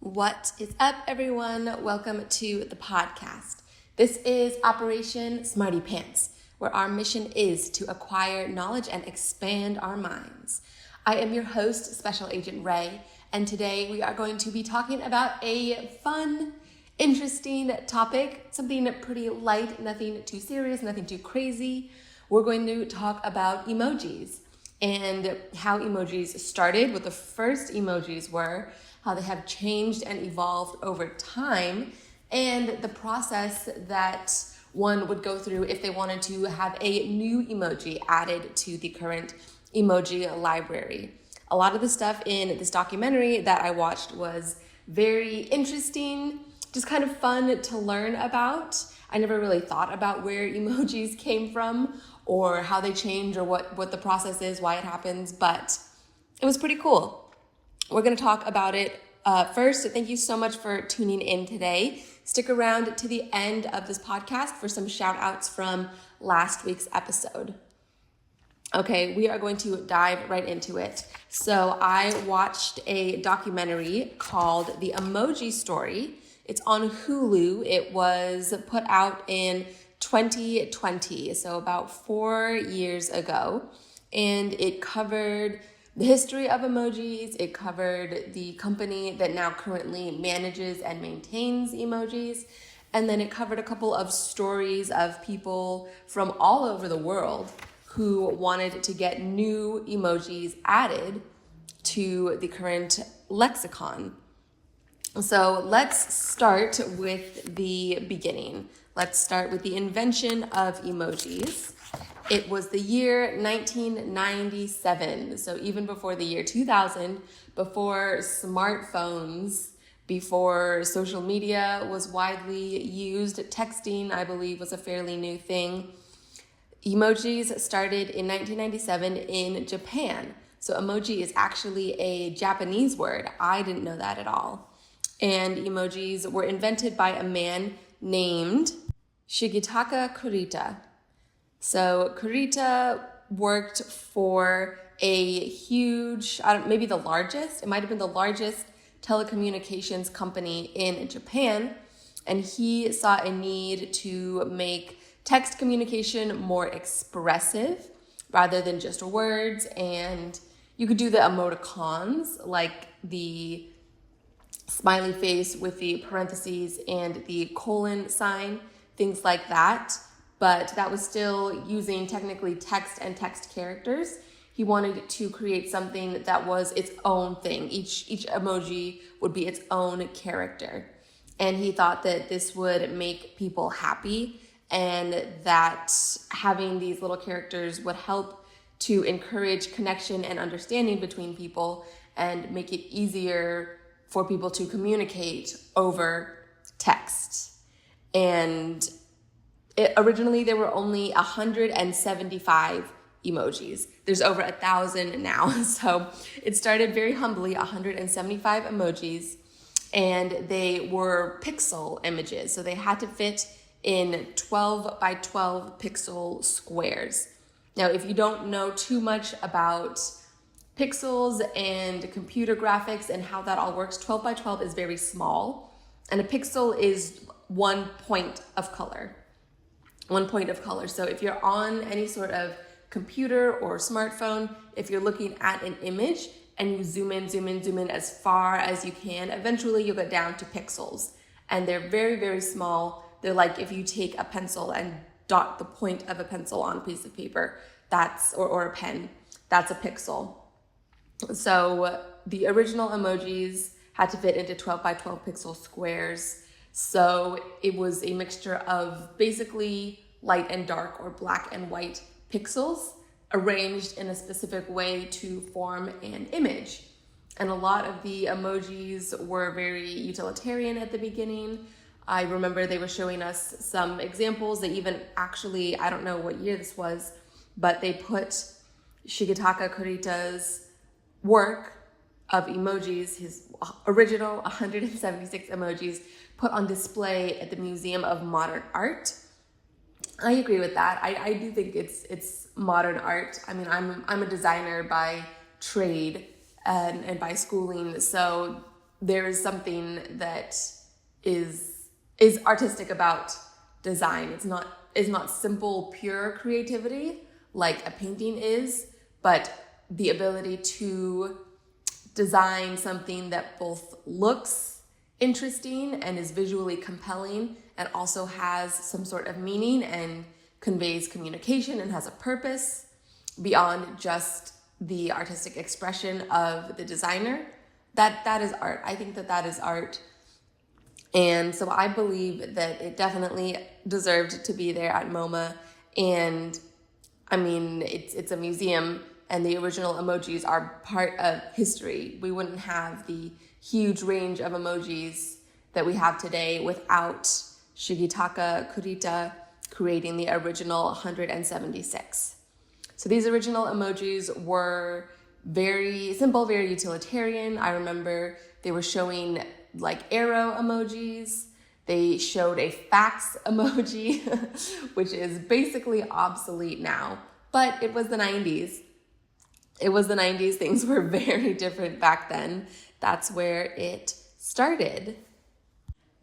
What is up, everyone? Welcome to the podcast. This is Operation Smarty Pants, where our mission is to acquire knowledge and expand our minds. I am your host, Special Agent Ray, and today we are going to be talking about a fun, interesting topic, something pretty light, nothing too serious, nothing too crazy. We're going to talk about emojis and how emojis started, what the first emojis were, how they have changed and evolved over time, and the process that one would go through if they wanted to have a new emoji added to the current emoji library. A lot of the stuff in this documentary that I watched was very interesting, just kind of fun to learn about. I never really thought about where emojis came from or how they change or what the process is, why it happens, but it was pretty cool. We're going to talk about it first. Thank you so much for tuning in today. Stick around to the end of this podcast for some shout outs from last week's episode. Okay, we are going to dive right into it. So I watched a documentary called The Emoji Story. It's on Hulu. It was put out in 2020, so about 4 years ago. And it covered the history of emojis. It covered the company that now currently manages and maintains emojis. And then it covered a couple of stories of people from all over the world who wanted to get new emojis added to the current lexicon. So let's start with the beginning. Let's start with the invention of emojis. It was the year 1997, so even before the year 2000, before smartphones, before social media was widely used, texting, I believe, was a fairly new thing. Emojis started in 1997 in Japan. So emoji is actually a Japanese word. I didn't know that at all. And emojis were invented by a man named Shigetaka Kurita. So Kurita worked for a huge, maybe the largest, it might have been the largest telecommunications company in Japan. And he saw a need to make text communication more expressive rather than just words. And you could do the emoticons, like the smiley face with the parentheses and the colon sign, things like that. But that was still using technically text and text characters. He wanted to create something that was its own thing. Each emoji would be its own character. And he thought that this would make people happy and that having these little characters would help to encourage connection and understanding between people and make it easier for people to communicate over text. And originally, there were only 175 emojis. There's over 1,000 now. So it started very humbly, 175 emojis, and they were pixel images. So they had to fit in 12 by 12 pixel squares. Now, if you don't know too much about pixels and computer graphics and how that all works, 12 by 12 is very small, and a pixel is 1 point of color. 1 point of color. So if you're on any sort of computer or smartphone, if you're looking at an image and you zoom in as far as you can, eventually you'll get down to pixels. And they're very, very small. They're like if you take a pencil and dot the point of a pencil on a piece of paper, or a pen, that's a pixel. So the original emojis had to fit into 12 by 12 pixel squares. So it was a mixture of basically light and dark or black and white pixels arranged in a specific way to form an image. And a lot of the emojis were very utilitarian at the beginning. I remember they were showing us some examples. They even actually, I don't know what year this was, but they put Shigetaka Kurita's work of emojis, his original 176 emojis, put on display at the Museum of Modern Art. I agree with that. I do think it's modern art. I mean, I'm a designer by trade and by schooling, so there is something that is artistic about design. It's not simple, pure creativity like a painting is, but the ability to design something that both looks interesting and is visually compelling and also has some sort of meaning and conveys communication and has a purpose beyond just the artistic expression of the designer. That is art. I think that is art. And so I believe that it definitely deserved to be there at MoMA. And I mean, it's a museum, and the original emojis are part of history. We wouldn't have the huge range of emojis that we have today without Shigetaka Kurita creating the original 176. So these original emojis were very simple, very utilitarian. I remember they were showing like arrow emojis. They showed a fax emoji, which is basically obsolete now, but it was the 90s. It was the 90s. Things were very different back then. That's where it started.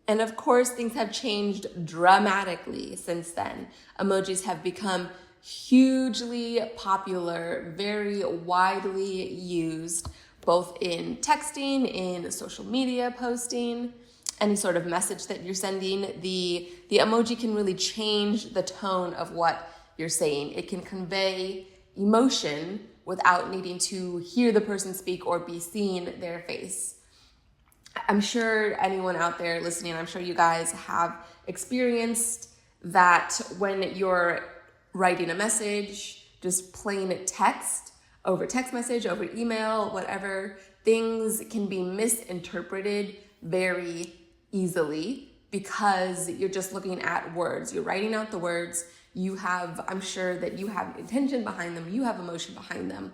And of course, things have changed dramatically since then. Emojis have become hugely popular, very widely used, both in texting, in social media posting, any sort of message that you're sending. The emoji can really change the tone of what you're saying. It can convey emotion without needing to hear the person speak or be seeing their face. I'm sure anyone out there listening, I'm sure you guys have experienced that when you're writing a message, just plain text message, over email, whatever, things can be misinterpreted very easily because you're just looking at words. You're writing out the words. I'm sure that you have intention behind them, you have emotion behind them,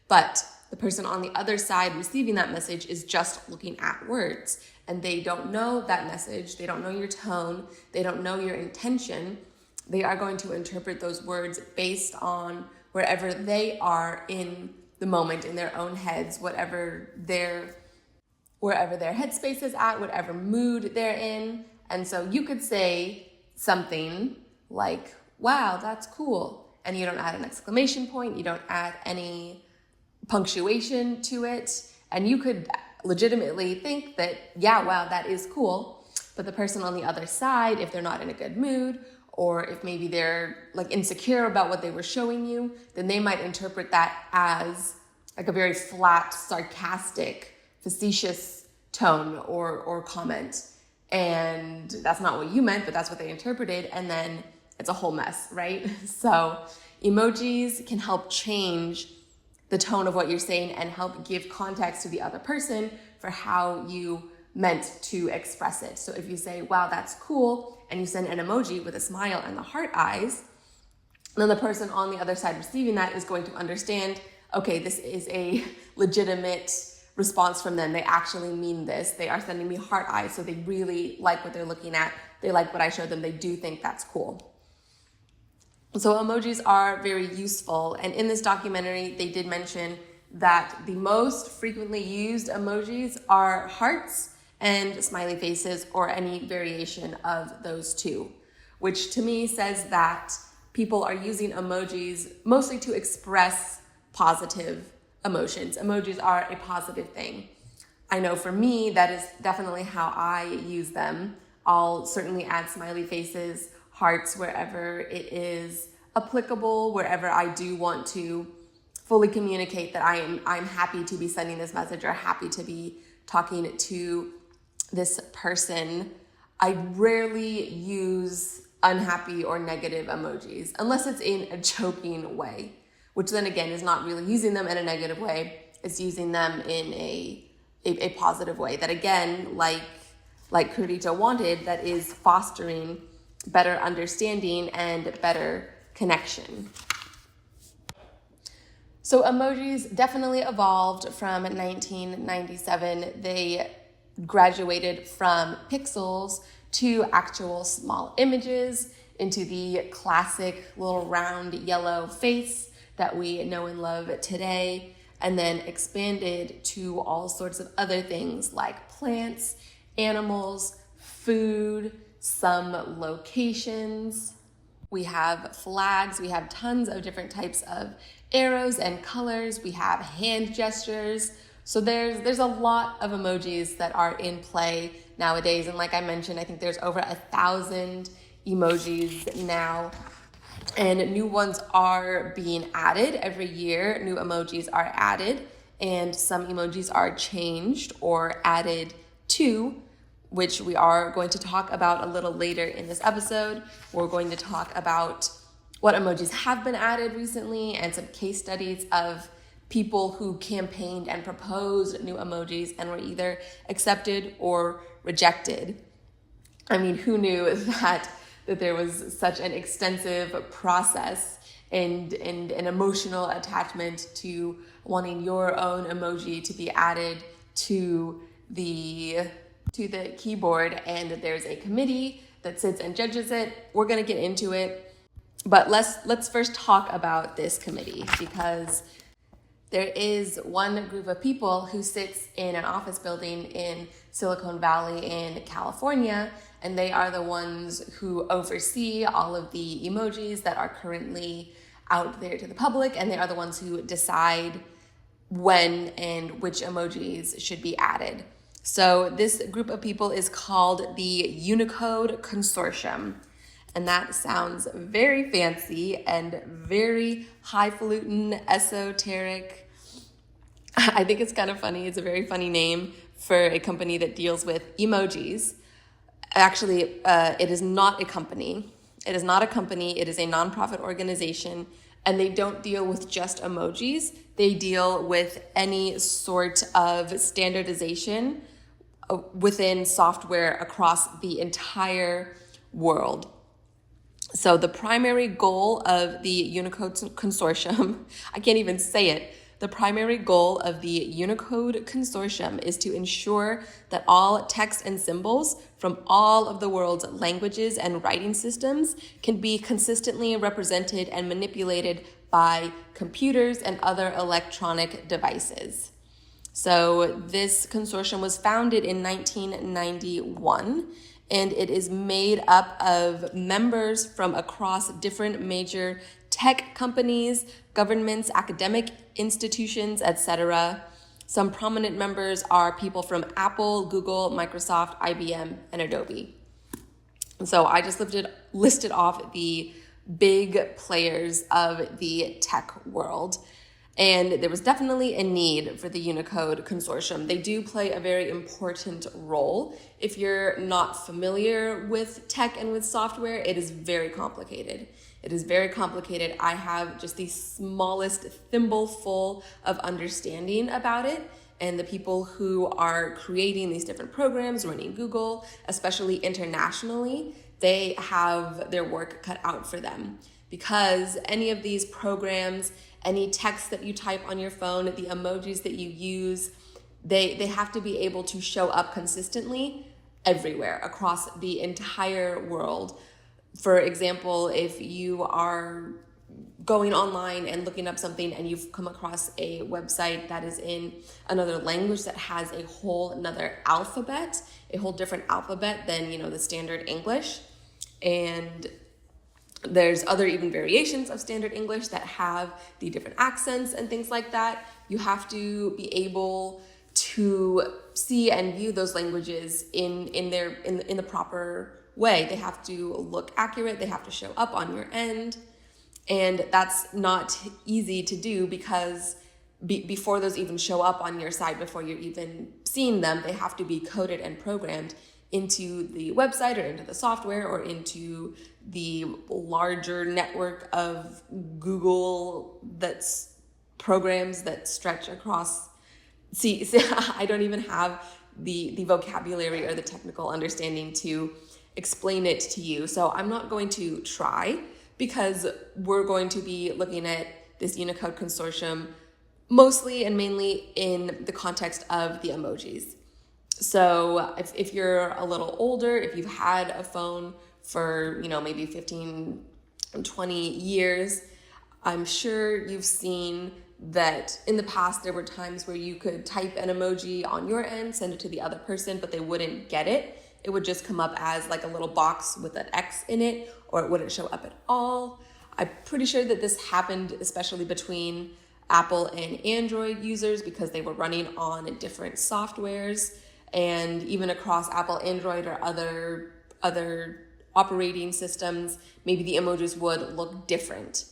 but the person on the other side receiving that message is just looking at words, and they don't know that message. They don't know your tone. They don't know your intention. They are going to interpret those words based on wherever they are in the moment, in their own heads, wherever their headspace is at, whatever mood they're in. And so you could say something like, wow, that's cool. And you don't add an exclamation point. You don't add any punctuation to it. And you could legitimately think that, yeah, wow, that is cool. But the person on the other side, if they're not in a good mood, or if maybe they're like insecure about what they were showing you, then they might interpret that as like a very flat, sarcastic, facetious tone or comment. And that's not what you meant, but that's what they interpreted. And then it's a whole mess, right? So emojis can help change the tone of what you're saying and help give context to the other person for how you meant to express it. So if you say, wow, that's cool, and you send an emoji with a smile and the heart eyes, then the person on the other side receiving that is going to understand, okay, this is a legitimate response from them. They actually mean this. They are sending me heart eyes, so they really like what they're looking at. They like what I showed them. They do think that's cool. So emojis are very useful. And in this documentary, they did mention that the most frequently used emojis are hearts and smiley faces, or any variation of those two, which to me says that people are using emojis mostly to express positive emotions. Emojis are a positive thing. I know for me, that is definitely how I use them. I'll certainly add smiley faces, hearts wherever it is applicable, wherever I do want to fully communicate that I'm happy to be sending this message or happy to be talking to this person. I rarely use unhappy or negative emojis unless it's in a joking way, which then again is not really using them in a negative way. It's using them in a positive way that, again, like Kurita wanted, that is fostering better understanding and better connection. So emojis definitely evolved from 1997. They graduated from pixels to actual small images, into the classic little round yellow face that we know and love today, and then expanded to all sorts of other things like plants, animals, food, some locations. We have flags. We have tons of different types of arrows and colors. We have hand gestures. So there's a lot of emojis that are in play nowadays. And like I mentioned, I think there's over 1,000 emojis now. And new ones are being added every year. New emojis are added, and some emojis are changed or added to, which we are going to talk about a little later in this episode. We're going to talk about what emojis have been added recently and some case studies of people who campaigned and proposed new emojis and were either accepted or rejected. I mean, who knew that there was such an extensive process and an emotional attachment to wanting your own emoji to be added to the keyboard, and there's a committee that sits and judges it. We're going to get into it, but let's first talk about this committee, because there is one group of people who sits in an office building in Silicon Valley in California, and they are the ones who oversee all of the emojis that are currently out there to the public, and they are the ones who decide when and which emojis should be added. So this group of people is called the Unicode Consortium, and that sounds very fancy and very highfalutin, esoteric. I think it's kind of funny. It's a very funny name for a company that deals with emojis. Actually, it is not a company. It is not a company. It is a nonprofit organization, and they don't deal with just emojis. They deal with any sort of standardization within software across the entire world. So the primary goal of the Unicode Consortium, I can't even say it, the primary goal of the Unicode Consortium is to ensure that all text and symbols from all of the world's languages and writing systems can be consistently represented and manipulated by computers and other electronic devices. So this consortium was founded in 1991, and it is made up of members from across different major tech companies, governments, academic institutions, etc. Some prominent members are people from Apple, Google, Microsoft, IBM, and Adobe. So I just listed off the big players of the tech world. And there was definitely a need for the Unicode Consortium. They do play a very important role. If you're not familiar with tech and with software, it is very complicated. It is very complicated. I have just the smallest thimbleful of understanding about it. And the people who are creating these different programs, running Google, especially internationally, they have their work cut out for them. Because any of these programs, any text that you type on your phone, the emojis that you use, they have to be able to show up consistently everywhere across the entire world. For example, if you are going online and looking up something and you've come across a website that is in another language that has a whole another alphabet, a whole different alphabet than, the standard English, and there's other even variations of standard English that have the different accents and things like that. You have to be able to see and view those languages in the proper way. They have to look accurate. They have to show up on your end. And that's not easy to do because before those even show up on your side, before you're even seeing them, they have to be coded and programmed into the website or into the software or into the larger network of Google that's programs that stretch across. See, I don't even have the vocabulary or the technical understanding to explain it to you. So I'm not going to try, because we're going to be looking at this Unicode Consortium mostly and mainly in the context of the emojis. So if you're a little older, if you've had a phone for, maybe 15, 20 years, I'm sure you've seen that in the past there were times where you could type an emoji on your end, send it to the other person, but they wouldn't get it. It would just come up as like a little box with an X in it, or it wouldn't show up at all. I'm pretty sure that this happened especially between Apple and Android users because they were running on different softwares, and even across Apple, Android, or other operating systems, maybe the emojis would look different.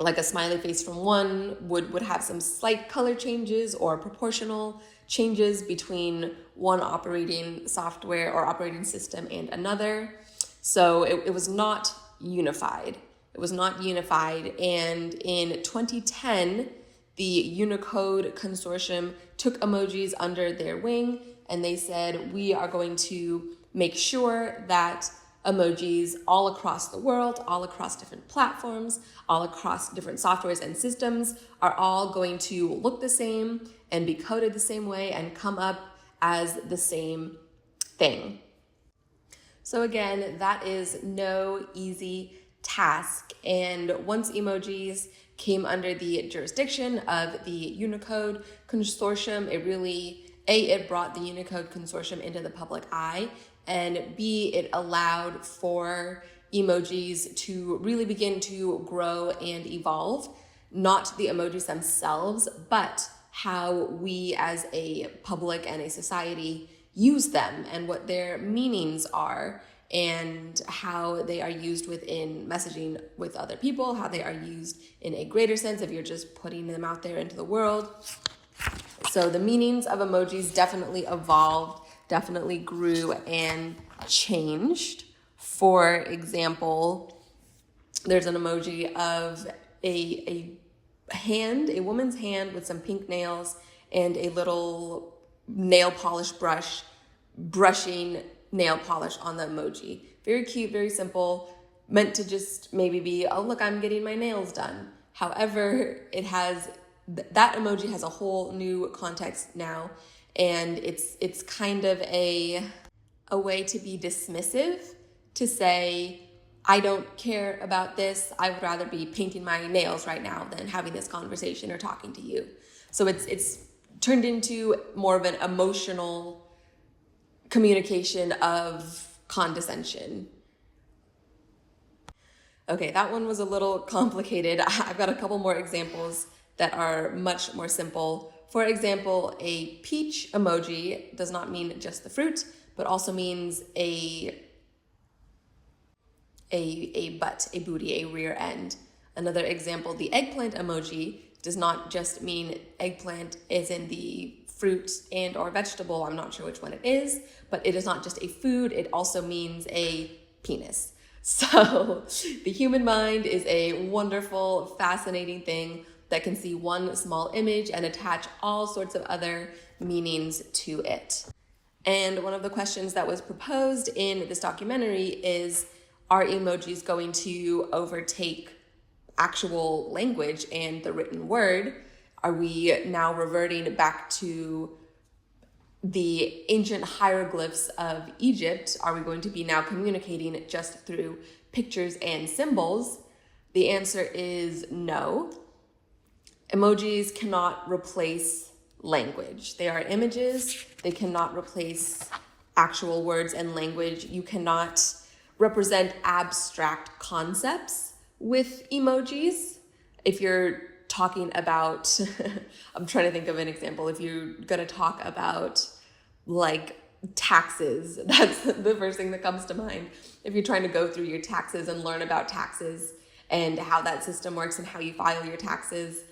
Like a smiley face from one would have some slight color changes or proportional changes between one operating software or operating system and another. So it was not unified. It was not unified. And in 2010, the Unicode Consortium took emojis under their wing, and they said, we are going to make sure that emojis all across the world, all across different platforms, all across different softwares and systems are all going to look the same and be coded the same way and come up as the same thing. So again, that is no easy task. And once emojis came under the jurisdiction of the Unicode Consortium, it brought the Unicode Consortium into the public eye, and B, it allowed for emojis to really begin to grow and evolve, not the emojis themselves, but how we as a public and a society use them and what their meanings are and how they are used within messaging with other people, how they are used in a greater sense if you're just putting them out there into the world. So the meanings of emojis definitely evolved, definitely grew and changed. For example, there's an emoji of a hand, a woman's hand with some pink nails and a little nail polish brush brushing nail polish on the emoji. Very cute, very simple, meant to just maybe be, oh, look, I'm getting my nails done. However, that emoji has a whole new context now, and it's kind of a way to be dismissive, to say, I don't care about this. I would rather be painting my nails right now than having this conversation or talking to you. So it's turned into more of an emotional communication of condescension. Okay, that one was a little complicated. I've got a couple more examples that are much more simple. For example, a peach emoji does not mean just the fruit, but also means a butt, a booty, a rear end. Another example, the eggplant emoji does not just mean eggplant as in the fruit and or vegetable, I'm not sure which one it is, but it is not just a food, it also means a penis. So the human mind is a wonderful, fascinating thing that can see one small image and attach all sorts of other meanings to it. And one of the questions that was proposed in this documentary is, are emojis going to overtake actual language and the written word? Are we now reverting back to the ancient hieroglyphs of Egypt? Are we going to be now communicating just through pictures and symbols? The answer is no. Emojis cannot replace language. They are images. They cannot replace actual words and language. You cannot represent abstract concepts with emojis. If you're talking about, I'm trying to think of an example. If you're going to talk about like taxes, that's the first thing that comes to mind. If you're trying to go through your taxes and learn about taxes and how that system works and how you file your taxes,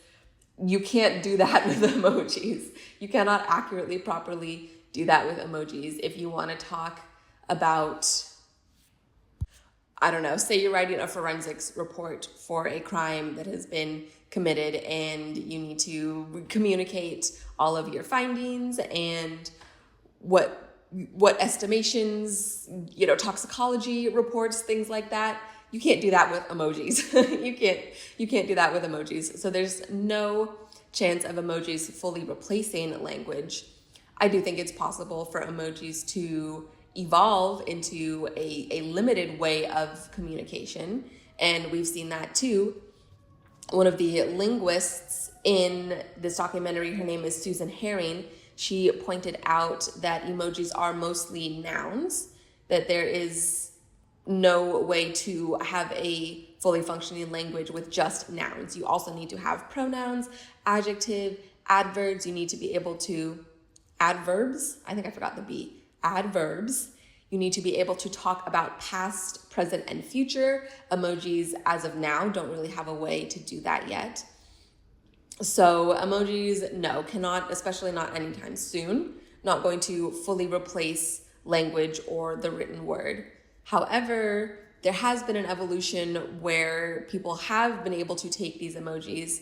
you can't do that with emojis. You cannot accurately, properly do that with emojis. If you want to talk about, I don't know, say you're writing a forensics report for a crime that has been committed and you need to communicate all of your findings and what estimations, toxicology reports, things like that. You can't do that with emojis. You can't do that with emojis. So there's no chance of emojis fully replacing language. I do think it's possible for emojis to evolve into a limited way of communication, and we've seen that too. one of the linguists in this documentary, her name is Susan Herring, she pointed out that emojis are mostly nouns, that there is no way to have a fully functioning language with just nouns. You also need to have pronouns, adjective, adverbs. You need to be able to, adverbs, I think I forgot the B, adverbs. You need to be able to talk about past, present, and future. Emojis, as of now, don't really have a way to do that yet. So emojis, no, cannot, especially not anytime soon, not going to fully replace language or the written word. However, there has been an evolution where people have been able to take these emojis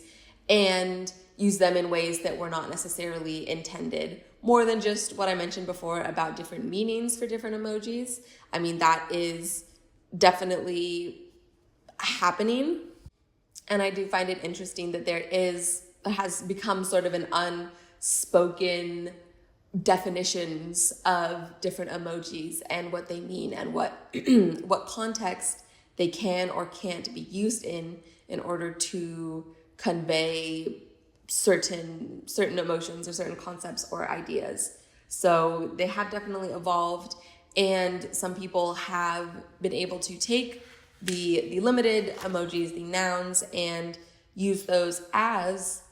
and use them in ways that were not necessarily intended. More than just what I mentioned before about different meanings for different emojis. I mean, that is definitely happening. And I do find it interesting that has become sort of an unspoken definitions of different emojis and what they mean and what what context they can or can't be used in order to convey certain emotions or certain concepts or ideas. So they have definitely evolved, and some people have been able to take the limited emojis, the nouns, and use those as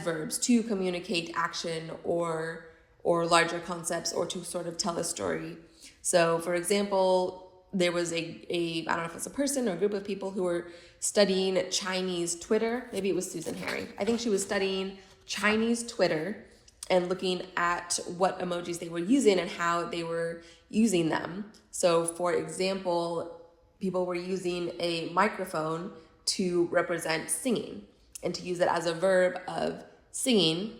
verbs to communicate action or larger concepts, or to sort of tell a story. So for example, there was I don't know if it's a person or a group of people who were studying Chinese Twitter. Maybe it was Susan Herring. I think she was studying Chinese Twitter and looking at what emojis they were using and how they were using them. So for example, people were using a microphone to represent singing and to use it as a verb of singing.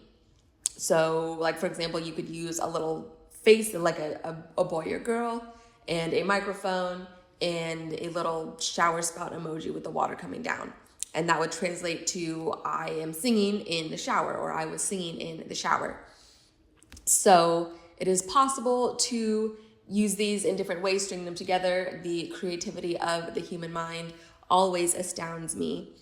So like, for example, you could use a little face, like a boy or girl, and a microphone, and a little shower spout emoji with the water coming down. And that would translate to I am singing in the shower, or I was singing in the shower. So it is possible to use these in different ways, string them together. The creativity of the human mind always astounds me.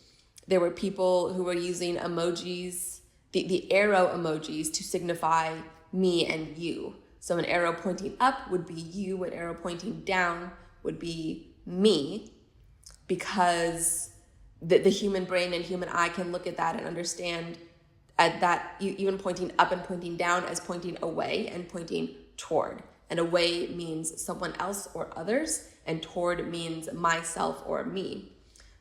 There were people who were using emojis, the arrow emojis, to signify me and you. So an arrow pointing up would be you, an arrow pointing down would be me, because the human brain and human eye can look at that and understand at that, even pointing up and pointing down as pointing away and pointing toward. And away means someone else or others, and toward means myself or me.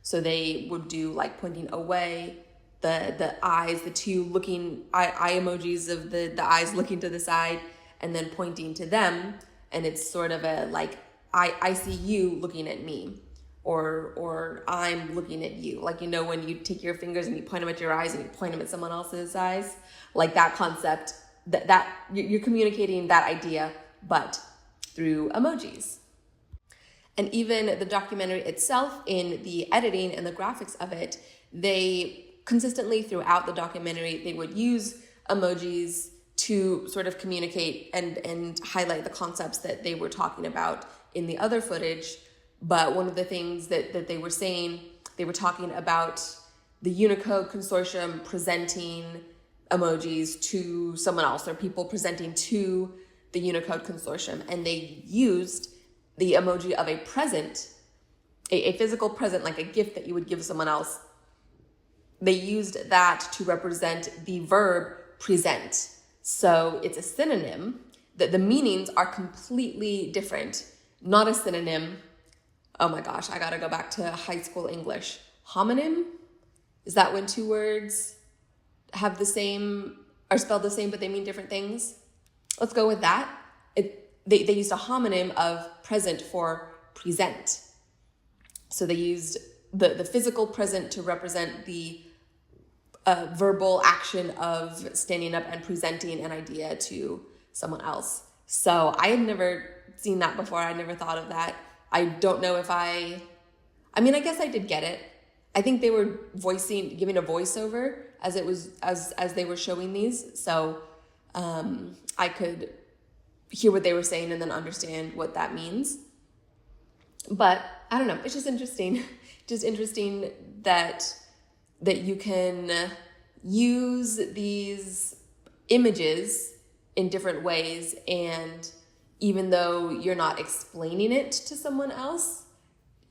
So they would do like pointing away, the eyes, the two looking eye emojis of the eyes looking to the side, and then pointing to them. And it's sort of a like, I see you looking at me, or I'm looking at you. Like, you know, when you take your fingers and you point them at your eyes and you point them at someone else's eyes, like that concept, that you're communicating that idea, but through emojis. And even the documentary itself, in the editing and the graphics of it, they consistently throughout the documentary, they would use emojis to sort of communicate and highlight the concepts that they were talking about in the other footage. But one of the things that they were saying, they were talking about the Unicode Consortium presenting emojis to someone else, or people presenting to the Unicode Consortium, and they used the emoji of a present, a physical present, like a gift that you would give someone else. They used that to represent the verb present. So it's a synonym, that the meanings are completely different. Not a synonym. Oh my gosh, I gotta go back to high school English. Homonym? Is that when two words have the same, are spelled the same, but they mean different things? Let's go with that. They used a homonym of present for present. So they used the physical present to represent the verbal action of standing up and presenting an idea to someone else. So I had never seen that before. I never thought of that. I don't know if I guess I did get it. I think they were giving a voiceover as it was, as they were showing these. So I could hear what they were saying and then understand what that means. But I don't know, it's just interesting. Just interesting that that you can use these images in different ways, and even though you're not explaining it to someone else,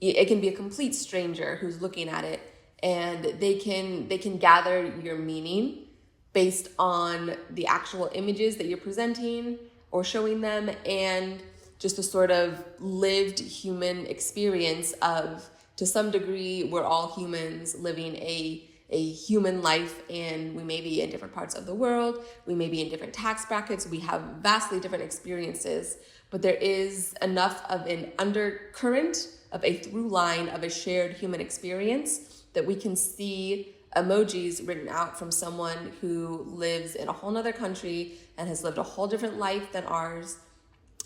it can be a complete stranger who's looking at it, and they can gather your meaning based on the actual images that you're presenting or showing them, and just a sort of lived human experience of, to some degree, we're all humans living a human life, and we may be in different parts of the world, we may be in different tax brackets, we have vastly different experiences, but there is enough of an undercurrent, of a through line of a shared human experience that we can see emojis written out from someone who lives in a whole nother country and has lived a whole different life than ours,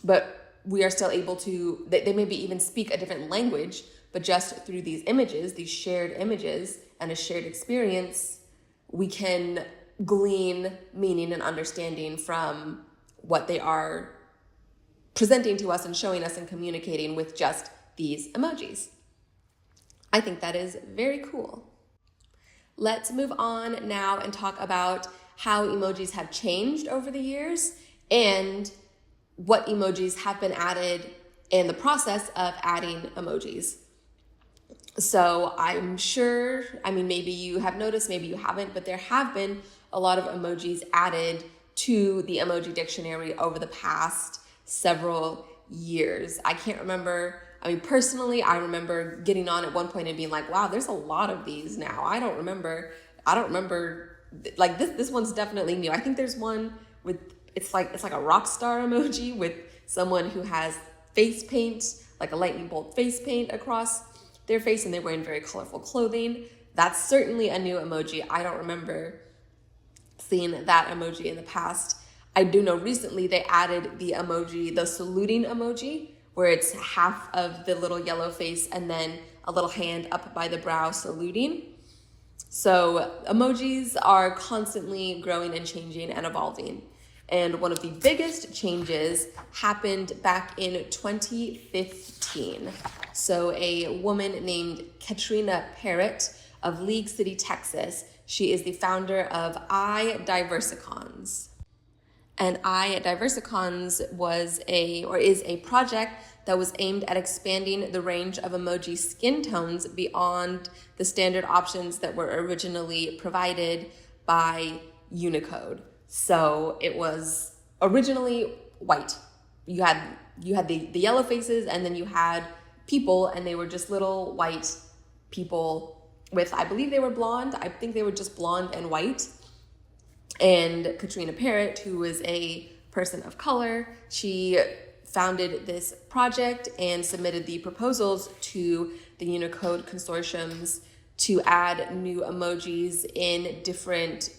but we are still able to, they maybe even speak a different language, but just through these images, these shared images and a shared experience, we can glean meaning and understanding from what they are presenting to us and showing us and communicating with just these emojis. I think that is very cool. Let's move on now and talk about how emojis have changed over the years and what emojis have been added in the process of adding emojis. So I'm sure, maybe you have noticed, maybe you haven't, but there have been a lot of emojis added to the emoji dictionary over the past several years. I can't remember. Personally, I remember getting on at one point and being like, wow, there's a lot of these now. I don't remember, like this one's definitely new. I think there's one with, it's like a rock star emoji with someone who has face paint, like a lightning bolt face paint across their face, and they're wearing very colorful clothing. That's certainly a new emoji. I don't remember seeing that emoji in the past. I do know recently they added the emoji, the saluting emoji, where it's half of the little yellow face and then a little hand up by the brow saluting. So emojis are constantly growing and changing and evolving. And one of the biggest changes happened back in 2015. So a woman named Katrina Parrott of League City, Texas, she is the founder of iDiversicons. And iDiversicons is a project that was aimed at expanding the range of emoji skin tones beyond the standard options that were originally provided by Unicode. So it was originally white. You had the yellow faces, and then you had people, and they were just little white people with, I believe they were blonde. I think they were just blonde and white. And Katrina Parrott, who was a person of color, she founded this project and submitted the proposals to the Unicode consortiums to add new emojis in different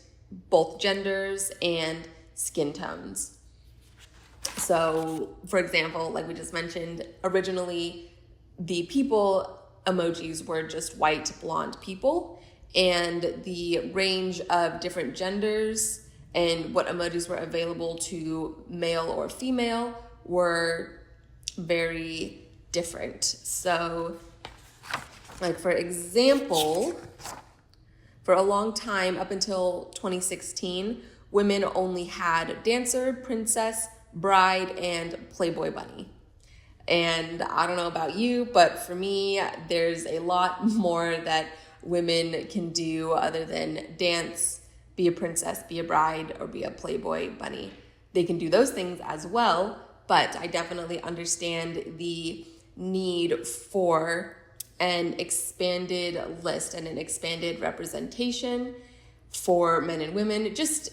both genders and skin tones. So, for example, like we just mentioned, originally the people emojis were just white, blonde people, and the range of different genders and what emojis were available to male or female were very different. So, like for example, for a long time, up until 2016, women only had dancer, princess, bride, and Playboy bunny. And I don't know about you, but for me, there's a lot more that women can do other than dance, be a princess, be a bride, or be a Playboy bunny. They can do those things as well, but I definitely understand the need for an expanded list and an expanded representation for men and women, just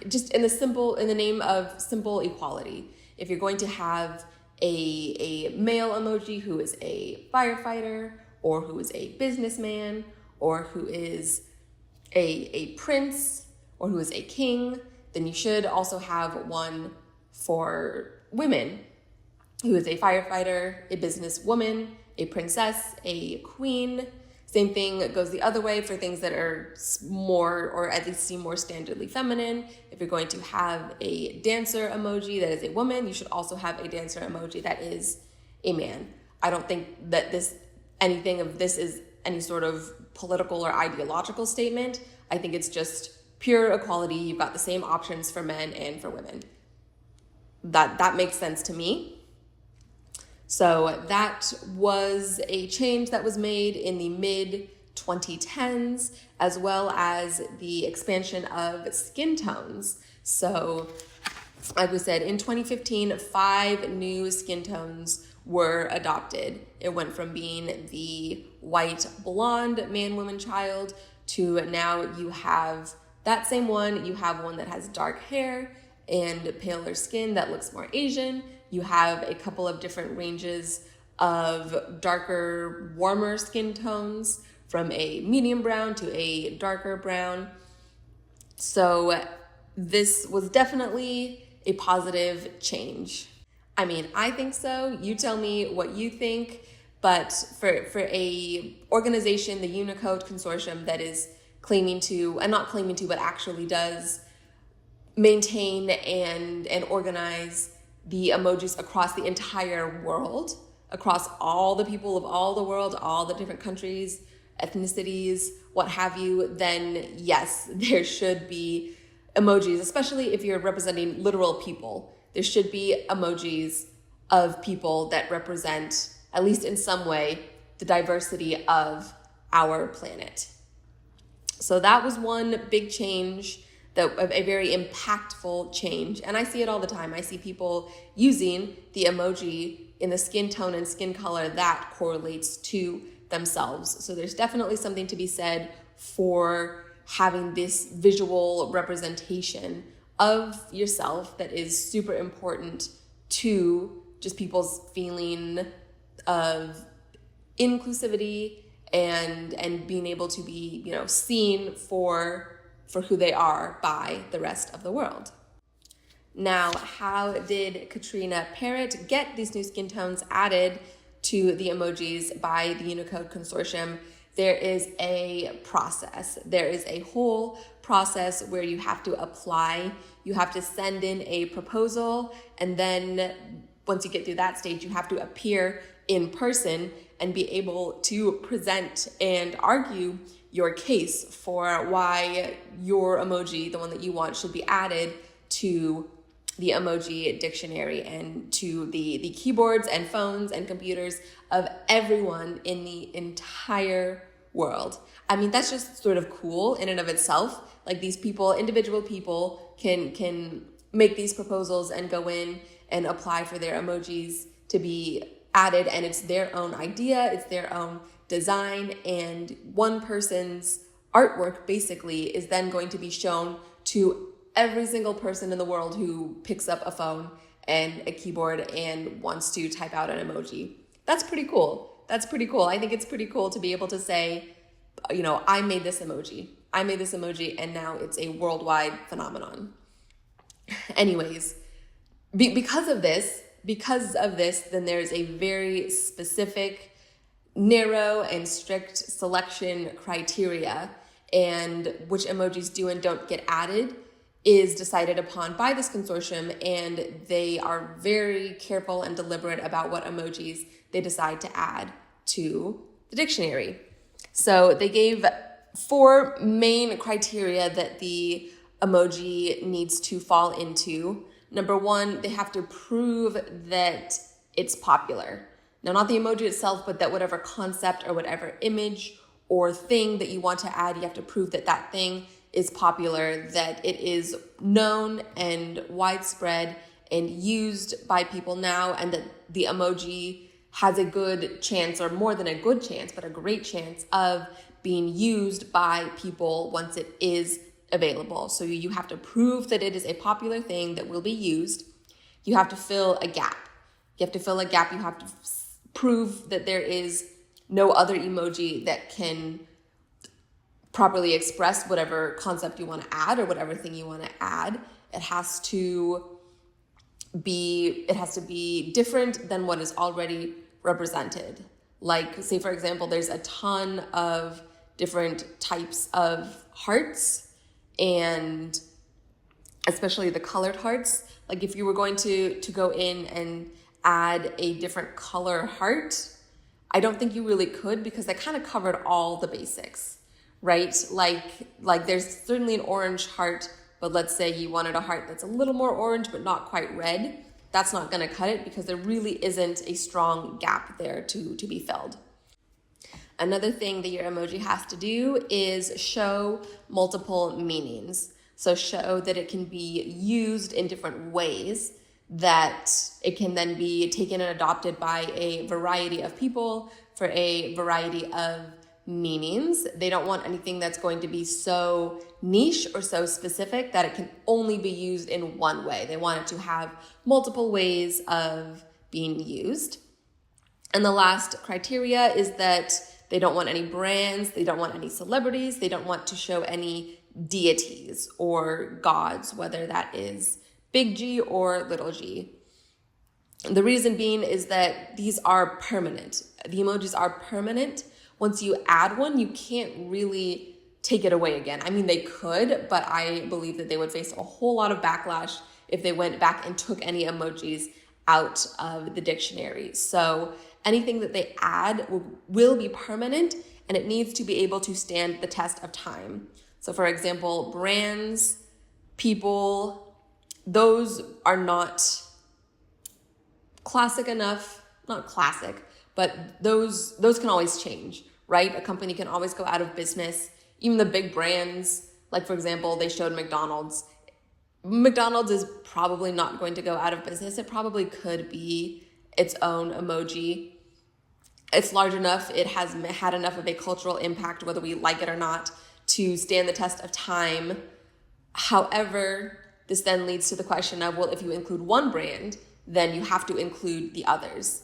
in the name of simple equality. If you're going to have a male emoji who is a firefighter, or who is a businessman, or who is a prince, or who is a king, then you should also have one for women, who is a firefighter, a businesswoman, a princess, a queen. Same thing goes the other way for things that are more, or at least seem more standardly feminine. If you're going to have a dancer emoji that is a woman, you should also have a dancer emoji that is a man. I don't think that anything of this is any sort of political or ideological statement. I think it's just pure equality. You've got the same options for men and for women. That makes sense to me. So that was a change that was made in the mid 2010s, as well as the expansion of skin tones. So like we said, in 2015, 5 new skin tones were adopted. It went from being the white blonde man, woman, child to now you have that same one. You have one that has dark hair and paler skin that looks more Asian. You have a couple of different ranges of darker, warmer skin tones from a medium brown to a darker brown. So this was definitely a positive change. I mean, I think so. You tell me what you think. But for a organization, the Unicode Consortium, that is claiming to, and not claiming to, but actually does maintain and organize the emojis across the entire world, across all the people of all the world, all the different countries, ethnicities, what have you, then yes, there should be emojis, especially if you're representing literal people. There should be emojis of people that represent, at least in some way, the diversity of our planet. So that was one big change, a very impactful change. And I see it all the time. I see people using the emoji in the skin tone and skin color that correlates to themselves. So there's definitely something to be said for having this visual representation of yourself that is super important to just people's feeling of inclusivity and being able to be, seen for who they are by the rest of the world. Now, how did Katrina Parrott get these new skin tones added to the emojis by the Unicode Consortium? There is a process. There is a whole process where you have to apply. You have to send in a proposal, and then once you get through that stage, you have to appear in person and be able to present and argue your case for why your emoji, the one that you want, should be added to the emoji dictionary and to the keyboards and phones and computers of everyone in the entire world. I mean, that's just sort of cool in and of itself. Like, these people, individual people can make these proposals and go in and apply for their emojis to be added, and it's their own idea, it's their own design, and one person's artwork basically is then going to be shown to every single person in the world who picks up a phone and a keyboard and wants to type out an emoji. That's pretty cool. That's pretty cool. I think it's pretty cool to be able to say, I made this emoji. I made this emoji, and now it's a worldwide phenomenon. Anyways, because of this, then there's a very specific, narrow and strict selection criteria, and which emojis do and don't get added is decided upon by this consortium, and they are very careful and deliberate about what emojis they decide to add to the dictionary. So they gave 4 main criteria that the emoji needs to fall into. Number 1, they have to prove that it's popular. Now, not the emoji itself, but that whatever concept or whatever image or thing that you want to add, you have to prove that that thing is popular, that it is known and widespread and used by people now, and that the emoji has a good chance, or more than a good chance, but a great chance of being used by people once it is available. So you have to prove that it is a popular thing that will be used. You have to fill a gap. You have to fill a gap. You have to prove that there is no other emoji that can properly express whatever concept you want to add or whatever thing you want to add. It has to be different than what is already represented. Like, say, for example, there's a ton of different types of hearts, and especially the colored hearts. Like, if you were going to go in and add a different color heart, I don't think you really could, because they kind of covered all the basics, right? Like there's certainly an orange heart, but let's say you wanted a heart that's a little more orange but not quite red. That's not going to cut it, because there really isn't a strong gap there to be filled. Another thing that your emoji has to do is show multiple meanings. So show that it can be used in different ways, that it can then be taken and adopted by a variety of people for a variety of meanings. They don't want anything that's going to be so niche or so specific that it can only be used in one way. They want it to have multiple ways of being used. And the last criteria is that they don't want any brands, they don't want any celebrities, they don't want to show any deities or gods, whether that is big G or little g. The reason being is that these are permanent. The emojis are permanent. Once you add one, you can't really take it away again. I mean, they could, but I believe that they would face a whole lot of backlash if they went back and took any emojis out of the dictionary. So anything that they add will be permanent, and it needs to be able to stand the test of time. So for example, brands, people, those are not classic enough, not classic, but those can always change, right? A company can always go out of business. Even the big brands, like for example, they showed McDonald's. McDonald's is probably not going to go out of business. It probably could be its own emoji. It's large enough, it has had enough of a cultural impact, whether we like it or not, to stand the test of time. However, this then leads to the question of, well, if you include one brand, then you have to include the others.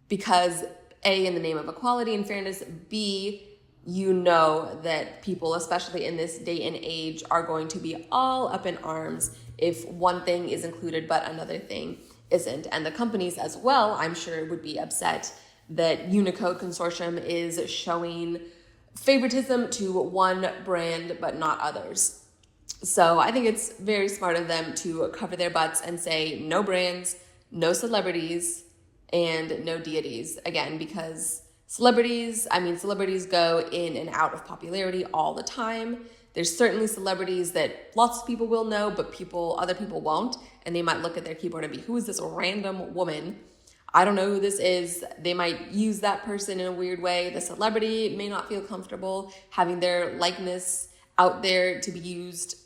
Because A, in the name of equality and fairness, B, you know that people, especially in this day and age, are going to be all up in arms if one thing is included but another thing isn't. And the companies as well, I'm sure, would be upset that Unicode Consortium is showing favoritism to one brand but not others. So I think it's very smart of them to cover their butts and say no brands, no celebrities, and no deities. Again, because celebrities go in and out of popularity all the time. There's certainly celebrities that lots of people will know, but other people won't. And they might look at their keyboard and be, who is this random woman? I don't know who this is. They might use that person in a weird way. The celebrity may not feel comfortable having their likeness out there to be used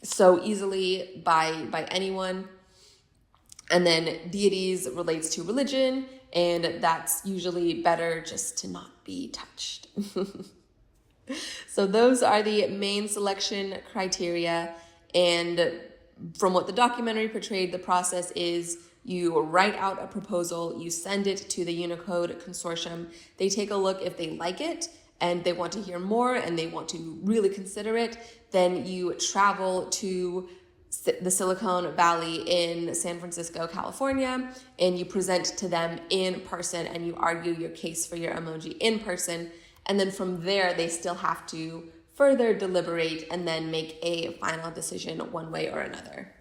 so easily by anyone. And then deities relates to religion, and that's usually better just to not be touched. So those are the main selection criteria. And from what the documentary portrayed, the process is you write out a proposal, you send it to the Unicode Consortium. They take a look. If they like it and they want to hear more and they want to really consider it, then you travel to the Silicon Valley in San Francisco, California, and you present to them in person and you argue your case for your emoji in person. And then from there, they still have to further deliberate and then make a final decision one way or another.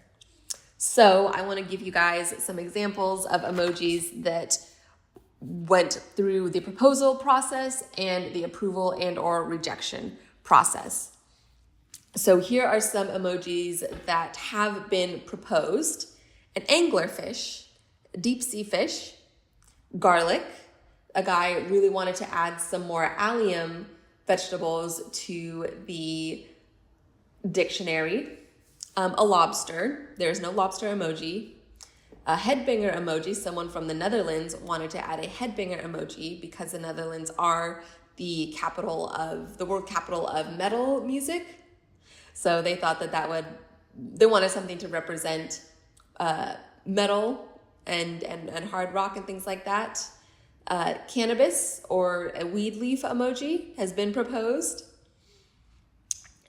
So I want to give you guys some examples of emojis that went through the proposal process and the approval and or rejection process. So here are some emojis that have been proposed: an anglerfish, a deep sea fish, garlic. A guy really wanted to add some more allium vegetables to the dictionary. A lobster. There's no lobster emoji. A headbanger emoji. Someone from the Netherlands wanted to add a headbanger emoji because the Netherlands are the world capital of metal music. So they thought they wanted something to represent metal and hard rock and things like that. Cannabis or a weed leaf emoji has been proposed.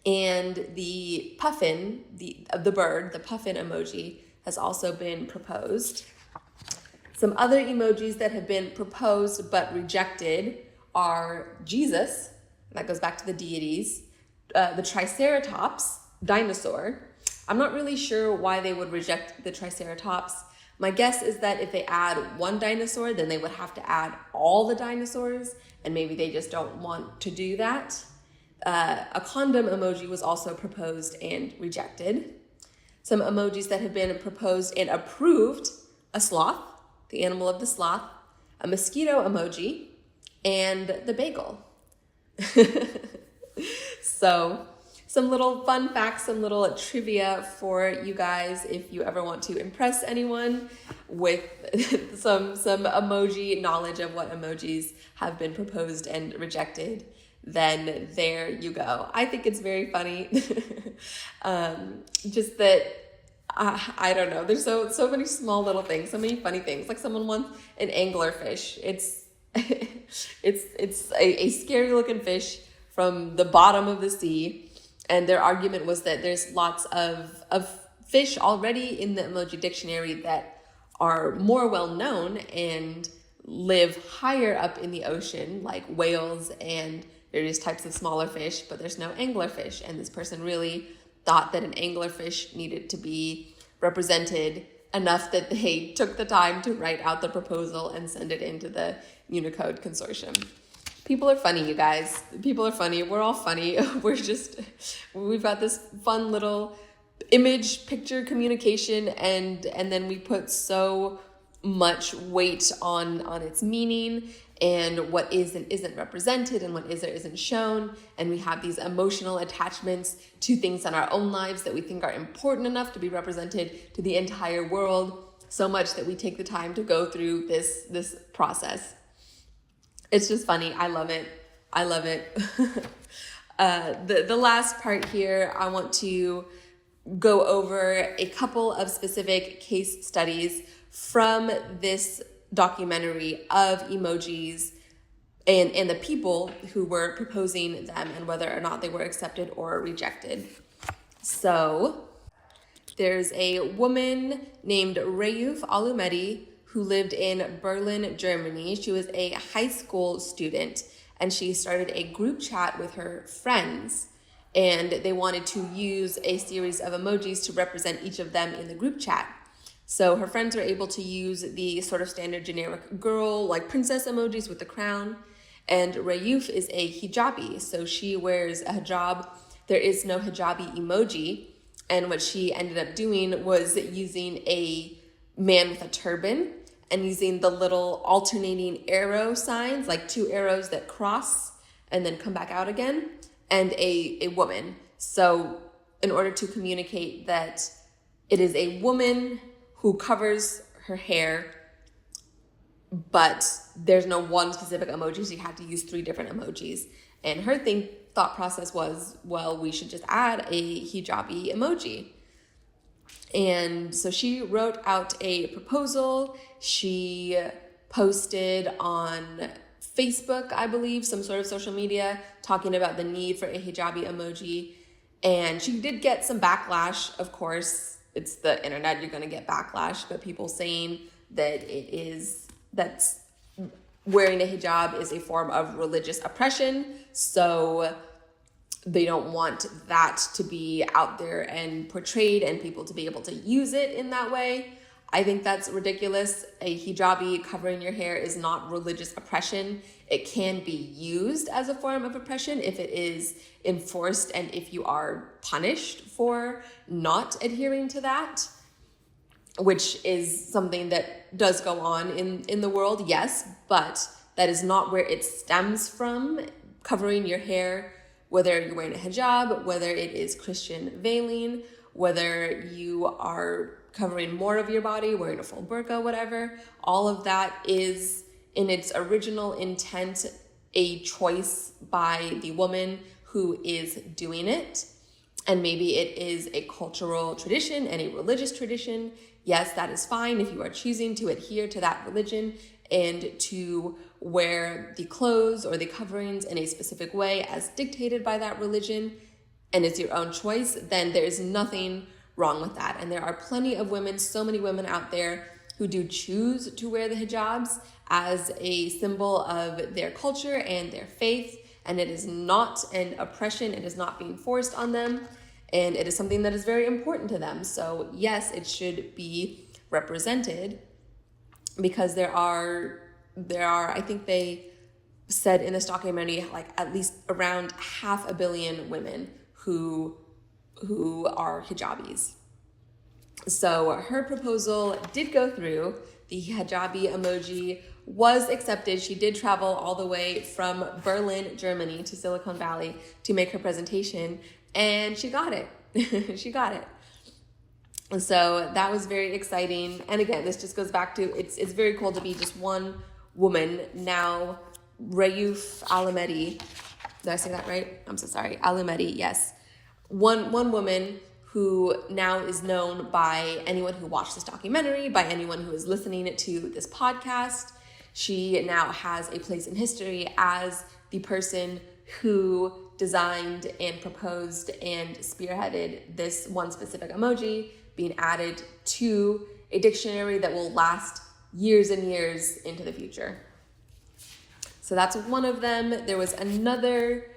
And the puffin, the bird, the puffin emoji has also been proposed. Some other emojis that have been proposed but rejected are Jesus, that goes back to the deities, the Triceratops, dinosaur. I'm not really sure why they would reject the Triceratops. My guess is that if they add one dinosaur, then they would have to add all the dinosaurs, and maybe they just don't want to do that. A condom emoji was also proposed and rejected. Some emojis that have been proposed and approved: a sloth, the animal of the sloth, a mosquito emoji, and the bagel. So some little fun facts, some little trivia for you guys if you ever want to impress anyone with some emoji knowledge of what emojis have been proposed and rejected. Then there you go. I think it's very funny. Just that, I don't know. There's so many small little things, so many funny things. Like someone wants an anglerfish. It's a scary looking fish from the bottom of the sea. And their argument was that there's lots of fish already in the emoji dictionary that are more well known and live higher up in the ocean, like whales and various types of smaller fish, but there's no anglerfish. And this person really thought that an anglerfish needed to be represented enough that they took the time to write out the proposal and send it into the Unicode Consortium. People are funny, you guys. People are funny. We're all funny. We've got this fun little image picture communication, and then we put so much weight on its meaning and what is and isn't represented and what is or isn't shown. And we have these emotional attachments to things in our own lives that we think are important enough to be represented to the entire world, so much that we take the time to go through this process. It's just funny. I love it. I love it. The last part here, I want to go over a couple of specific case studies from this documentary of emojis and the people who were proposing them and whether or not they were accepted or rejected. So there's a woman named Rayouf Alumedi who lived in Berlin, Germany. She was a high school student, and she started a group chat with her friends, and they wanted to use a series of emojis to represent each of them in the group chat. So her friends were able to use the sort of standard generic girl, like princess emojis with the crown, and Rayouf is a hijabi, so she wears a hijab. There is no hijabi emoji, and what she ended up doing was using a man with a turban and using the little alternating arrow signs, like two arrows that cross and then come back out again, and a woman. So in order to communicate that it is a woman who covers her hair, but there's no one specific emoji, so you have to use 3 different emojis. And her thought process was, well, we should just add a hijabi emoji. And so she wrote out a proposal. She posted on Facebook, I believe, some sort of social media, talking about the need for a hijabi emoji. And she did get some backlash, of course. It's the internet, you're going to get backlash, but people saying that that's wearing a hijab is a form of religious oppression. So they don't want that to be out there and portrayed and people to be able to use it in that way. I think that's ridiculous. A hijabi covering your hair is not religious oppression. It can be used as a form of oppression if it is enforced and if you are punished for not adhering to that, which is something that does go on in the world, yes, but that is not where it stems from. Covering your hair, whether you're wearing a hijab, whether it is Christian veiling, whether you are covering more of your body, wearing a full burqa, whatever, all of that is in its original intent a choice by the woman who is doing it. And maybe it is a cultural tradition and a religious tradition. Yes, that is fine if you are choosing to adhere to that religion and to wear the clothes or the coverings in a specific way as dictated by that religion, and it's your own choice, then there's nothing wrong with that. And there are plenty of women, so many women out there who do choose to wear the hijabs as a symbol of their culture and their faith, and it is not an oppression, it is not being forced on them, and it is something that is very important to them. So yes, it should be represented, because there are, I think they said in this documentary, like at least around 500 million women who are hijabis. So her proposal did go through. The hijabi emoji was accepted. She did travel all the way from Berlin, Germany to Silicon Valley to make her presentation, and she got it. She got it. And so that was very exciting. And again, this just goes back to, it's very cool to be just one woman. Now, Rayouf Alamedi, did I say that right? I'm so sorry. Alamedi, yes. One woman who now is known by anyone who watched this documentary, by anyone who is listening to this podcast. She now has a place in history as the person who designed and proposed and spearheaded this one specific emoji being added to a dictionary that will last years and years into the future. So that's one of them. There was another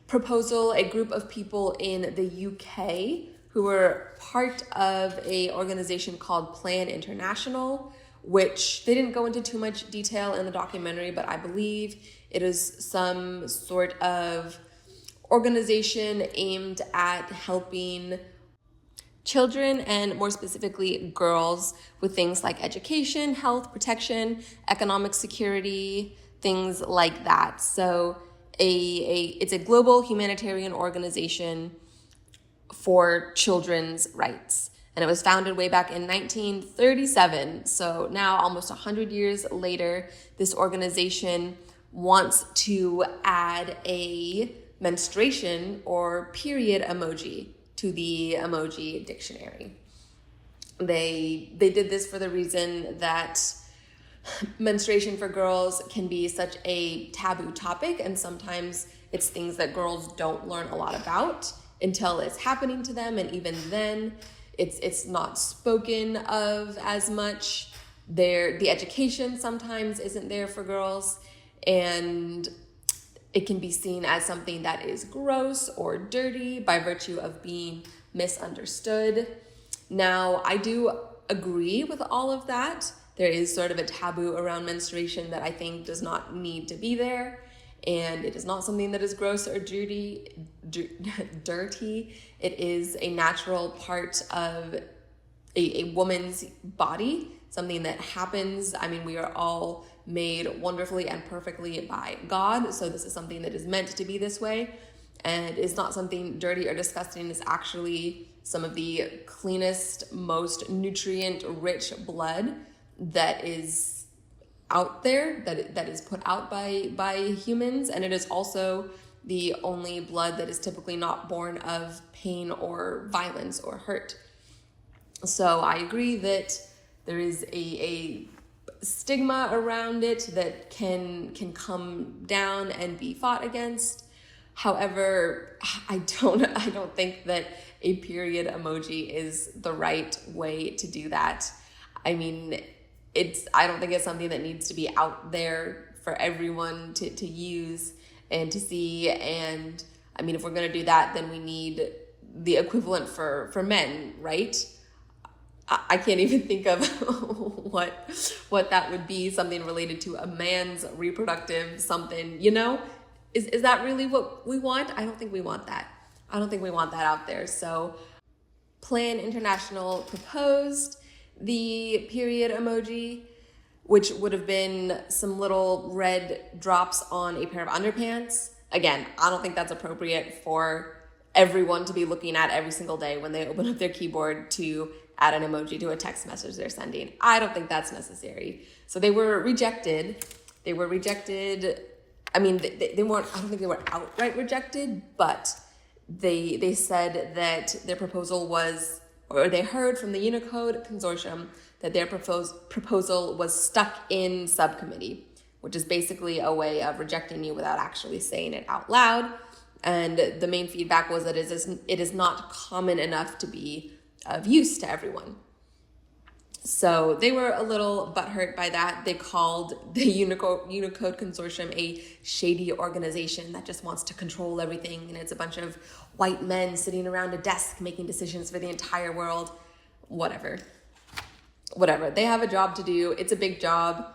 proposal, a group of people in the UK who were part of a organization called Plan International, which they didn't go into too much detail in the documentary, but I believe it is some sort of organization aimed at helping children, and more specifically girls, with things like education, health, protection, economic security, things like that. So it's a global humanitarian organization for children's rights. And it was founded way back in 1937. So now, almost 100 years later, this organization wants to add a menstruation or period emoji to the emoji dictionary. They did this for the reason that menstruation for girls can be such a taboo topic, and sometimes it's things that girls don't learn a lot about until it's happening to them, and even then it's not spoken of as much. The education sometimes isn't there for girls, and it can be seen as something that is gross or dirty by virtue of being misunderstood. Now, I do agree with all of that. There is sort of a taboo around menstruation that I think does not need to be there. And it is not something that is gross or dirty. It is a natural part of a woman's body, something that happens. I mean, we are all made wonderfully and perfectly by God. So this is something that is meant to be this way. And it's not something dirty or disgusting. It's actually some of the cleanest, most nutrient-rich blood that is out there, that is put out by humans. And it is also the only blood that is typically not born of pain or violence or hurt. So I agree that there is a stigma around it that can come down and be fought against. However, I don't think that a period emoji is the right way to do that. I mean, I don't think it's something that needs to be out there for everyone to use and to see. And I mean, if we're going to do that, then we need the equivalent for men, right? I can't even think of what that would be, something related to a man's reproductive something, you know? Is that really what we want? I don't think we want that. I don't think we want that out there. So Plan International proposed the period emoji, which would have been some little red drops on a pair of underpants. Again, I don't think that's appropriate for everyone to be looking at every single day when they open up their keyboard to add an emoji to a text message they're sending. I don't think that's necessary. So they were rejected. I mean, they weren't, I don't think they were outright rejected, but they said that their proposal was, or they heard from the Unicode Consortium that their proposal was stuck in subcommittee, which is basically a way of rejecting you without actually saying it out loud. And the main feedback was that it is not common enough to be of use to everyone. So they were a little butthurt by that. They called the Unicode Consortium a shady organization that just wants to control everything. And it's a bunch of white men sitting around a desk making decisions for the entire world. Whatever. whatever. They have a job to do. It's a big job.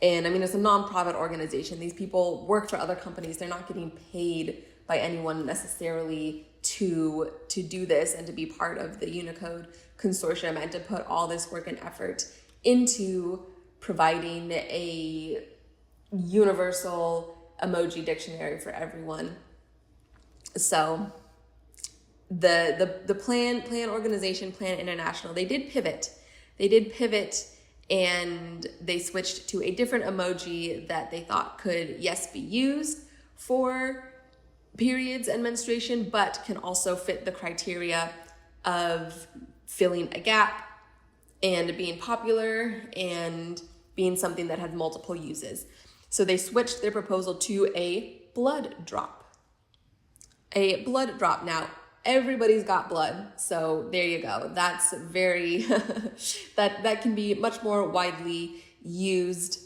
And I mean, it's a nonprofit organization. These people work for other companies. They're not getting paid by anyone necessarily to do this and to be part of the Unicode consortium and to put all this work and effort into providing a universal emoji dictionary for everyone. So the Plan organization, Plan International, they did pivot. And they switched to a different emoji that they thought could, yes, be used for periods and menstruation, but can also fit the criteria of filling a gap and being popular and being something that had multiple uses. So they switched their proposal to a blood drop. A blood drop. Now, everybody's got blood, so there you go. That's very, that can be much more widely used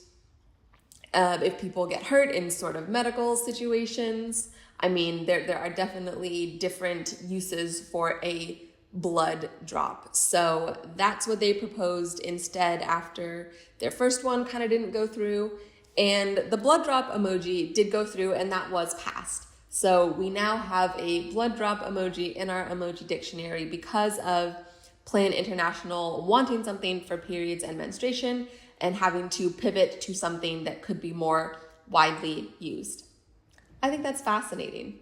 if people get hurt in sort of medical situations. I mean, there are definitely different uses for a blood drop. So that's what they proposed instead after their first one kind of didn't go through. And the blood drop emoji did go through, and that was passed. So we now have a blood drop emoji in our emoji dictionary because of Plan International wanting something for periods and menstruation and having to pivot to something that could be more widely used. I think that's fascinating.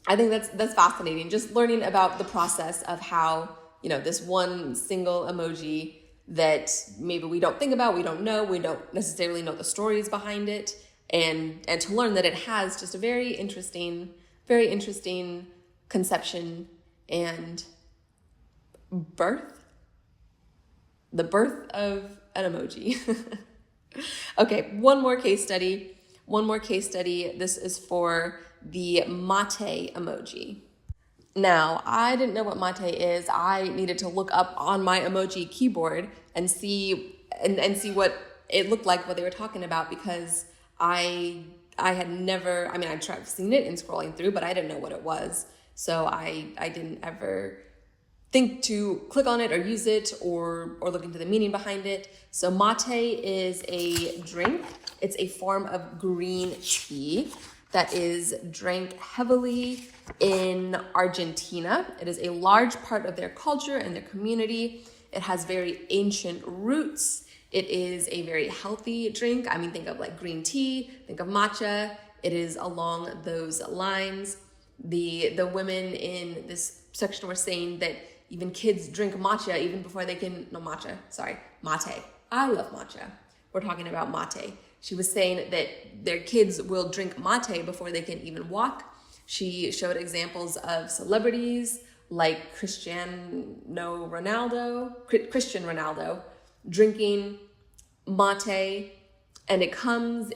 That's fascinating. Just learning about the process of how, this one single emoji that maybe we don't think about, we don't necessarily know the stories behind it. And to learn that it has just a very interesting conception and birth, the birth of an emoji. Okay, one more case study. This is for the mate emoji. Now, I didn't know what mate is. I needed to look up on my emoji keyboard and see what it looked like, what they were talking about, because I had never, I'd tried seen it in scrolling through, but I didn't know what it was. So I didn't ever think to click on it or use it or look into the meaning behind it. So mate is a drink. It's a form of green tea that is drank heavily in Argentina. It is a large part of their culture and their community. It has very ancient roots. It is a very healthy drink. Think of like green tea, think of matcha. It is along those lines. The women in this section were saying that even kids drink matcha even before they can, mate. I love matcha. We're talking about mate. She was saying that their kids will drink mate before they can even walk. She showed examples of celebrities like Cristiano Ronaldo drinking mate, and it has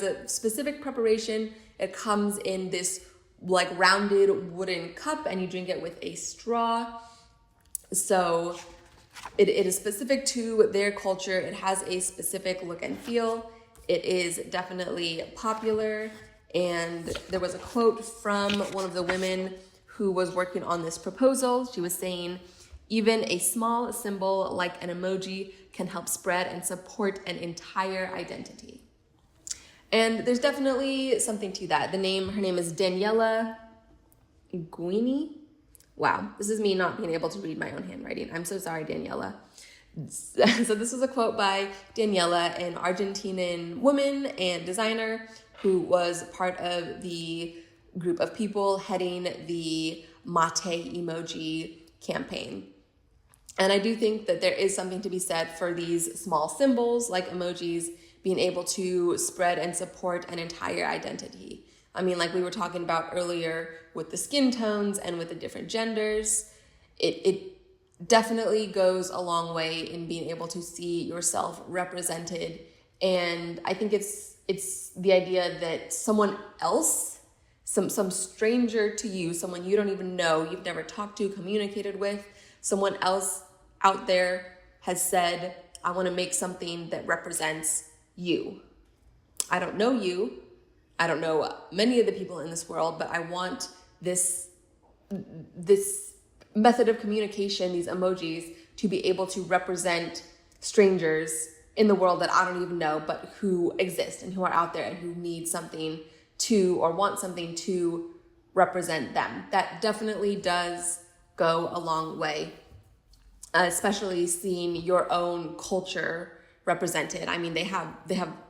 a specific preparation. It comes in this like rounded wooden cup, and you drink it with a straw. So it is specific to their culture. It has a specific look and feel. It is definitely popular. And there was a quote from one of the women who was working on this proposal. She was saying, even a small symbol like an emoji can help spread and support an entire identity. And there's definitely something to that. Her name is Daniela Guini. Wow, this is me not being able to read my own handwriting. I'm so sorry, Daniela. So this was a quote by Daniela, an Argentinian woman and designer who was part of the group of people heading the mate emoji campaign. And I do think that there is something to be said for these small symbols like emojis being able to spread and support an entire identity. Like we were talking about earlier with the skin tones and with the different genders, it definitely goes a long way in being able to see yourself represented. And I think it's the idea that someone else, some stranger to you, someone you don't even know, you've never talked to, communicated with, someone else out there has said, I want to make something that represents you. I don't know you. I don't know many of the people in this world, but I want this method of communication, these emojis, to be able to represent strangers in the world that I don't even know, but who exist and who are out there and who need something to, or want something to represent them. That definitely does go a long way, especially seeing your own culture represented. I mean, they have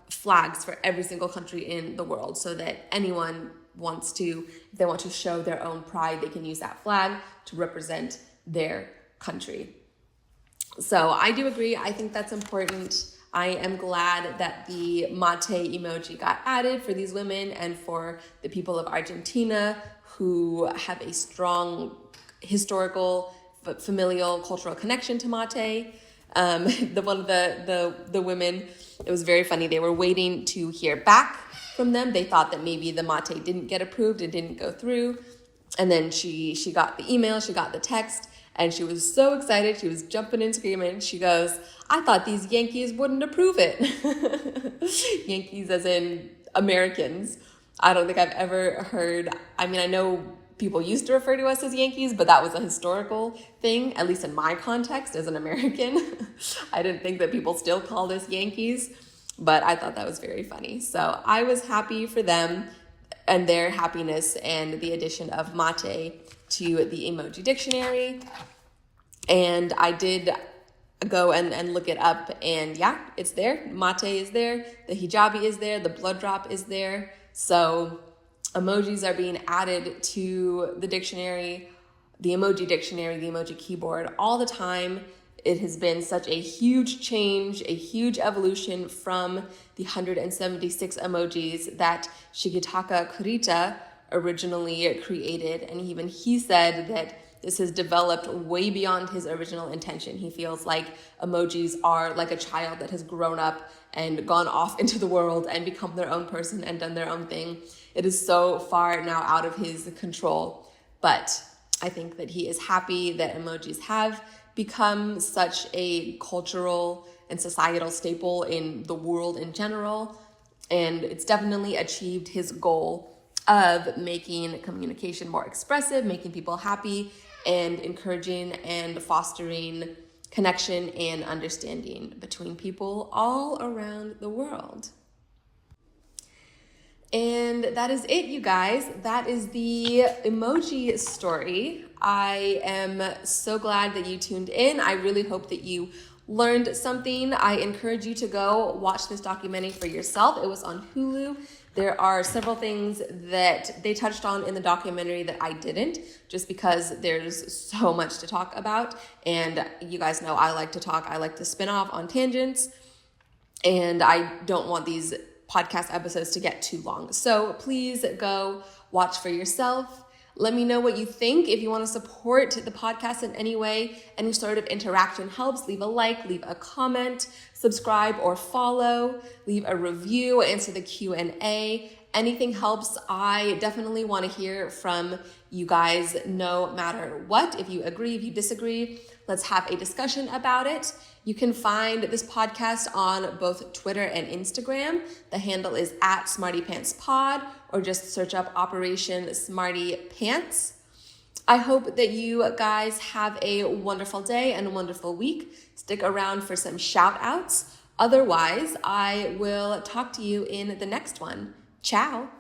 flags for every single country in the world, so that anyone wants to, if they want to show their own pride, they can use that flag to represent their country. So I do agree. I think that's important. I am glad that the mate emoji got added for these women and for the people of Argentina who have a strong historical, familial, cultural connection to mate. One of the women, it was very funny. They were waiting to hear back from them. They thought that maybe the mate didn't get approved and didn't go through. And then she got the email, she got the text, and she was so excited. She was jumping and screaming. She goes, I thought these Yankees wouldn't approve it. Yankees as in Americans. I don't think I've ever heard, I mean, I know people used to refer to us as Yankees, but that was a historical thing, at least in my context as an American. I didn't think that people still called us Yankees, but I thought that was very funny. So I was happy for them and their happiness and the addition of mate to the emoji dictionary. And I did go and look it up, and yeah, it's there. Mate is there, the hijabi is there, the blood drop is there. So emojis are being added to the dictionary, the emoji dictionary, the emoji keyboard all the time. It has been such a huge change, a huge evolution from the 176 emojis that Shigetaka Kurita originally created. And even he said that this has developed way beyond his original intention. He feels like emojis are like a child that has grown up and gone off into the world and become their own person and done their own thing. It is so far now out of his control. But I think that he is happy that emojis have become such a cultural and societal staple in the world in general. And it's definitely achieved his goal of making communication more expressive, making people happy, and encouraging and fostering connection and understanding between people all around the world. And that is it, you guys. That is the emoji story. I am so glad that you tuned in. I really hope that you learned something. I encourage you to go watch this documentary for yourself. It was on Hulu. There are several things that they touched on in the documentary that I didn't, just because there's so much to talk about. And you guys know I like to talk. I like to spin off on tangents. And I don't want these podcast episodes to get too long. So please go watch for yourself. Let me know what you think. If you want to support the podcast in any way, any sort of interaction helps. Leave a like, leave a comment, subscribe or follow, leave a review, answer the Q&A. Anything helps. I definitely want to hear from you guys no matter what. If you agree, if you disagree, let's have a discussion about it. You can find this podcast on both Twitter and Instagram. The handle is @SmartyPantsPod, or just search up Operation Smarty Pants. I hope that you guys have a wonderful day and a wonderful week. Stick around for some shout outs. Otherwise, I will talk to you in the next one. Ciao.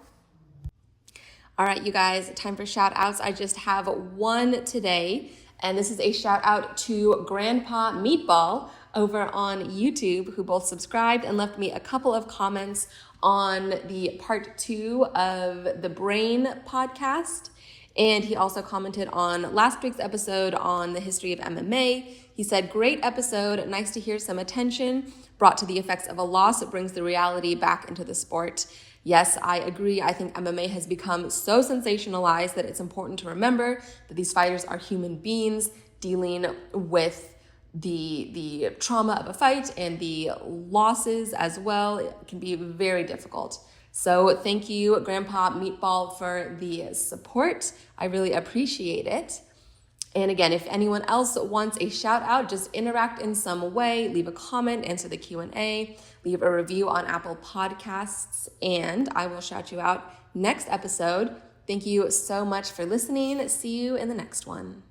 All right, you guys, time for shout outs. I just have one today. And this is a shout out to Grandpa Meatball over on YouTube, who both subscribed and left me a couple of comments on the part 2 of the Brain podcast. And he also commented on last week's episode on the history of MMA. He said, great episode. Nice to hear some attention brought to the effects of a loss. It brings the reality back into the sport. Yes, I agree. I think MMA has become so sensationalized that it's important to remember that these fighters are human beings dealing with the trauma of a fight and the losses as well. It can be very difficult. So thank you, Grandpa Meatball, for the support. I really appreciate it. And again, if anyone else wants a shout out, just interact in some way, leave a comment, answer the Q&A, leave a review on Apple Podcasts, and I will shout you out next episode. Thank you so much for listening. See you in the next one.